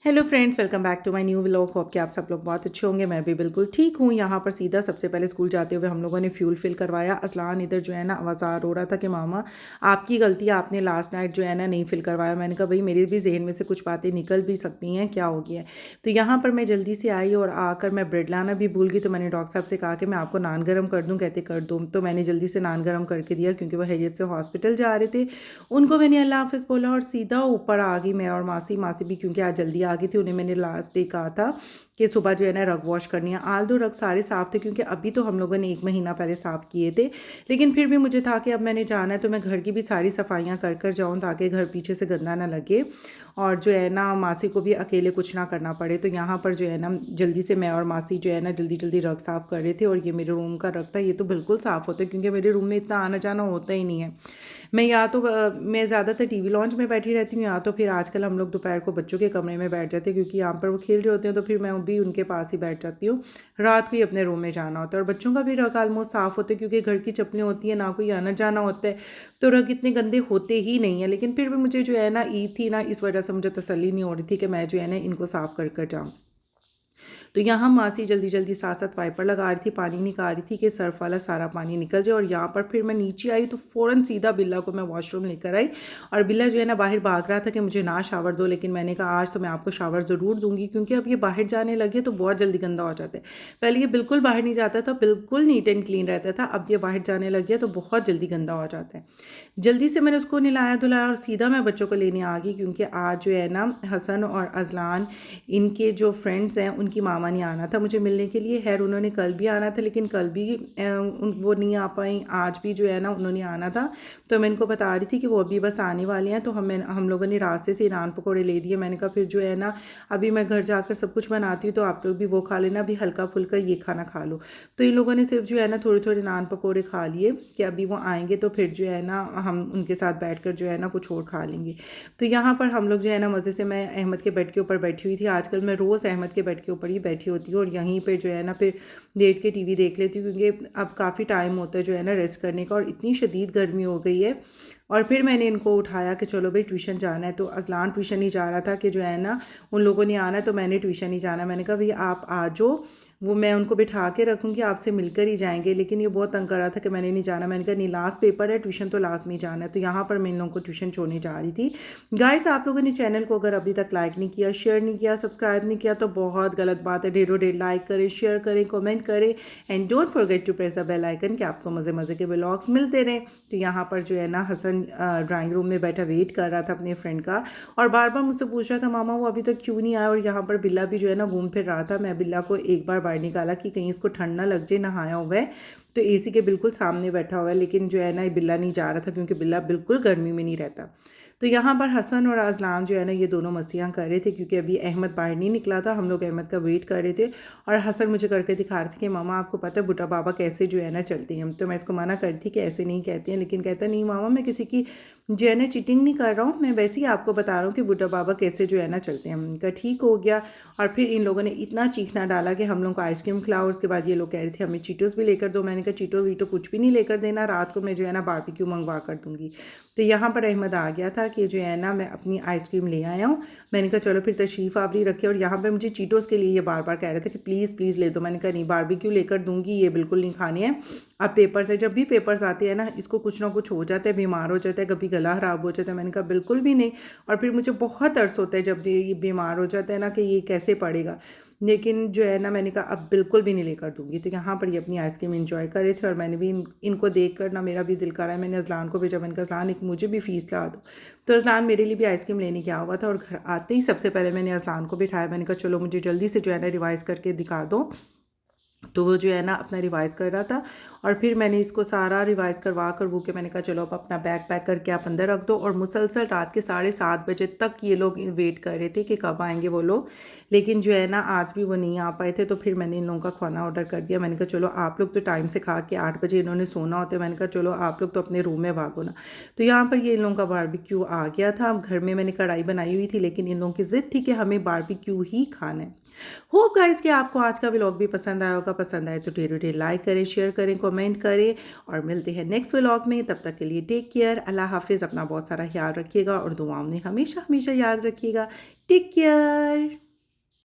Hello friends, welcome back to my new vlog. Hope कि आप सब लोग बहुत अच्छे होंगे। मैं भी बिल्कुल ठीक हूँ। यहाँ पर सीधा सबसे पहले स्कूल जाते हुए हम लोगों ने फ्यूल फिल करवाया। असलान इधर जो है ना आवाज़ार हो रहा था कि मामा आपकी गलती है, आपने लास्ट नाइट जो है ना नहीं फिल करवाया। मैंने कहा भाई मेरे भी जहन में से कुछ बातें निकल भी सकती हैं, क्या हो गया है। तो यहाँ पर मैं जल्दी से आई और आकर मैं ब्रेड लाना भी भूल गई। तो मैंने डॉक्टर साहब से कहा कि मैं आपको नान गर्म कर दूँ, कहते कर दूँ। तो मैंने जल्दी से नान गर्म करके दिया क्योंकि वो हैरियत से हॉस्पिटल जा रहे थे। उनको मैंने अल्लाह हाफ़िज़ बोला और सीधा ऊपर आ गई मैं और मासी मासी भी क्योंकि आज जल्दी आ गई थी। उन्हें मैंने लास्ट डे कहा था कि सुबह जो है ना रग वॉश करनी है। आल दो रग सारे साफ़ थे क्योंकि अभी तो हम लोगों ने 1 महीना पहले साफ़ किए थे, लेकिन फिर भी मुझे था कि अब मैंने जाना है तो मैं घर की भी सारी सफाइयाँ कर कर जाऊँ ताकि घर पीछे से गंदा ना लगे और जो है ना मासी को भी अकेले कुछ ना करना पड़े। तो यहाँ पर जो है ना जल्दी से मैं और मासी जो है ना जल्दी जल्दी रग साफ़ कर रहे थे। और ये मेरे रूम का रग था, ये तो बिल्कुल साफ़ होता है क्योंकि मेरे रूम में इतना आना जाना होता ही नहीं है। मैं या तो मैं ज़्यादातर टीवी लॉन्च में बैठी रहती हूँ या तो फिर आजकल हम लोग दोपहर को बच्चों के कमरे में बैठ जाते हैं क्योंकि यहाँ पर वो खेल रहे होते हैं। तो फिर मैं भी उनके पास ही बैठ जाती हूँ। रात को ही अपने रूम में जाना होता है और बच्चों का भी रग ऑलमोस्ट साफ़ होता है क्योंकि घर की चप्पलें होती हैं, ना कोई आना जाना होता है, तो रग इतने गंदे होते ही नहीं है। लेकिन फिर भी मुझे जो है ना ईद थी ना, इस वजह से मुझे तसल्ली नहीं हो रही थी कि मैं जो है ना इनको साफ़ कर कर जाऊँ। तो यहाँ मासी जल्दी जल्दी साथ साथ वाइपर लगा रही थी, पानी निकाल रही थी कि सर्फ वाला सारा पानी निकल जाए। और यहाँ पर फिर मैं नीचे आई तो फ़ौरन सीधा बिल्ला को मैं वॉशरूम लेकर आई और बिल्ला जो है ना बाहर भाग रहा था कि मुझे ना शावर दो, लेकिन मैंने कहा आज तो मैं आपको शावर ज़रूर दूंगी क्योंकि अब ये बाहर जाने लगे तो बहुत जल्दी गंदा हो जाता है। पहले ये बिल्कुल बाहर नहीं जाता था, बिल्कुल नीट एंड क्लीन रहता था, अब ये बाहर जाने लग गया तो बहुत जल्दी गंदा हो जाता है। जल्दी से मैंने उसको नहलाया धुलाया और सीधा मैं बच्चों को लेने आ गई क्योंकि आज जो है ना हसन और अजलान इनके जो फ्रेंड्स हैं उनकी मामा ने आना था मुझे मिलने के लिए। खैर उन्होंने कल भी आना था लेकिन कल भी वो नहीं आ पाई, आज भी जो है ना उन्होंने आना था। तो मैं इनको बता रही थी कि वो अभी बस आने वाले हैं। तो हम लोगों ने रास्ते से नान पकौड़े ले दिए। मैंने कहा फिर जो है ना अभी मैं घर जाकर सब कुछ बनाती हूँ तो आप लोग भी वो खा लेना, अभी हल्का फुल्का ये खाना खा लो। तो इन लोगों ने सिर्फ जो है ना थोड़े थोड़े नान पकौड़े खा लिए कि अभी वो आएंगे तो फिर जो है ना हम उनके साथ बैठकर जो है ना कुछ और खा लेंगे। तो यहाँ पर हम लोग जो है ना मज़े से, मैं अहमद के बेड के ऊपर बैठी हुई थी। आजकल मैं रोज़ अहमद के बेड के ऊपर ही बैठी होती हूँ और यहीं पे जो है ना फिर लेट के टीवी देख लेती हूँ क्योंकि अब काफ़ी टाइम होता है जो है ना रेस्ट करने का और इतनी शदीद गर्मी हो गई है। और फिर मैंने इनको उठाया कि चलो भाई ट्यूशन जाना है। तो अजलान ट्यूशन ही जा रहा था कि जो है ना उन लोगों ने आना है तो मैंने ट्यूशन ही जाना है। मैंने कहा भाई आप आ जाओ, वो मैं उनको बिठा के रखूँगी, आपसे मिलकर ही जाएंगे। लेकिन ये बहुत तंग कर रहा था कि मैंने नहीं जाना। मैंने कहा नहीं, लास्ट पेपर है, ट्यूशन तो लास्ट में ही जाना है। तो यहाँ पर मैं इन लोगों को ट्यूशन छोड़ने जा रही थी। गाइस आप लोगों ने चैनल को अगर अभी तक लाइक नहीं किया, शेयर नहीं किया, सब्सक्राइब नहीं किया तो बहुत गलत बात है। ढेरों ढेर लाइक करें, शेयर करें, कमेंट करें and don't forget to press the bell icon कि आपको मज़े मज़े के व्लॉग्स मिलते रहें। तो यहाँ पर जो है ना हसन ड्राइंग रूम में बैठा वेट कर रहा था अपने फ्रेंड का और बार बार मुझसे पूछ रहा था मामा वो अभी तक क्यों नहीं आया। और यहाँ पर बिल्ला भी जो है ना घूम फिर रहा था। मैं बिल्ला को एक बार बाहर निकाला कि कहीं इसको ठंड ना लग जाए, नहाया हुआ है तो एसी के बिल्कुल सामने बैठा हुआ है, लेकिन जो है ना बिल्ला नहीं जा रहा था क्योंकि बिल्ला बिल्कुल गर्मी में नहीं रहता। तो यहाँ पर हसन और अजलान जो है ना ये दोनों मस्तियाँ कर रहे थे क्योंकि अभी अहमद बाहर नहीं निकला था। हम लोग अहमद का वेट कर रहे थे और हसन मुझे करके दिखा रहे थे कि मामा आपको पता है बुढ़ा बाबा कैसे जो है ना चलते हैं। तो मैं इसको मना कर रही थी कि ऐसे नहीं कहते हैं, लेकिन कहता नहीं मामा मैं किसी की जो है ना चीटिंग नहीं कर रहा हूँ, मैं वैसे ही आपको बता रहा हूँ कि बुढ़ा बाबा कैसे जो है ना चलते हैं। उनका ठीक हो गया। और फिर इन लोगों ने इतना चीखना डाला कि हम लोग को आइसक्रीम खिलाओ। उसके बाद ये लोग कह रहे थे हमें चीटोस भी लेकर दो। मैंने कहा चीटो वीटो कुछ भी नहीं लेकर देना, रात को मैं जो है ना बारबेक्यू मंगवा कर दूंगी। तो यहाँ पर अहमद आ गया था कि जो है ना मैं अपनी आइसक्रीम ले आया हूँ। मैंने कहा चलो फिर तशरीफ़ आवरी रखे। और यहाँ पर मुझे चीटोस के लिए ये बार बार कह रहे थे कि प्लीज़ प्लीज़ ले दो। मैंने कहा नहीं, बारबेक्यू लेकर दूंगी, ये बिल्कुल नहीं खाने हैं। अब पेपर्स है, जब भी पेपर्स आते हैं ना इसको कुछ ना कुछ हो जाता है, बीमार हो जाता है, कभी गला ख़राब हो जाता है। मैंने कहा बिल्कुल भी नहीं। और फिर मुझे बहुत अर्स होता है जब ये बीमार हो जाता है ना कि ये कैसे पड़ेगा। लेकिन जो है ना मैंने कहा अब बिल्कुल भी नहीं लेकर दूंगी। तो यहाँ पर ये अपनी आइसक्रीम एंजॉय कर रहे थे और मैंने भी इनको देख कर ना मेरा भी दिल कर रहा है। मैंने अजलान को भेजा, मैंने कहा अजलान एक मुझे भी फ़ीस ला दो। तो अजलान मेरे लिए भी आइसक्रीम लेने गया हुआ था और घर आते ही सबसे पहले मैंने अजलान को बिठाया। मैंने कहा चलो मुझे जल्दी से जो है ना रिवाइज़ करके दिखा दो। तो वो जो है ना अपना रिवाइज़ कर रहा था और फिर मैंने इसको सारा रिवाइज़ करवा कर वो कि मैंने कहा चलो अब अपना बैग पैक करके आप अंदर रख दो। और मुसलसल रात के 7:30 बजे तक ये लोग वेट कर रहे थे कि कब आएंगे वो लोग, लेकिन जो है ना आज भी वो नहीं आ पाए थे। तो फिर मैंने इन लोगों का खाना ऑर्डर कर दिया। मैंने कहा चलो आप लोग तो टाइम से खा के 8 बजे इन्होंने सोना होता है, मैंने कहा चलो आप लोग तो अपने रूम में भागो ना। तो यहाँ पर ये इन लोगों का बारबेक्यू आ गया था। घर में मैंने कढ़ाई बनाई हुई थी लेकिन इन लोगों की ज़िद थी कि हमें बारबेक्यू ही खाना है। होप गाइस कि आपको आज का व्लॉग भी पसंद आया होगा। पसंद आए तो ढेरों ढेर लाइक करें, शेयर करें, कमेंट करें और मिलते हैं नेक्स्ट व्लॉग में। तब तक के लिए टेक केयर, अल्लाह हाफिज़, अपना बहुत सारा ख्याल रखिएगा और दुआओं में हमेशा हमेशा याद रखिएगा। Take care.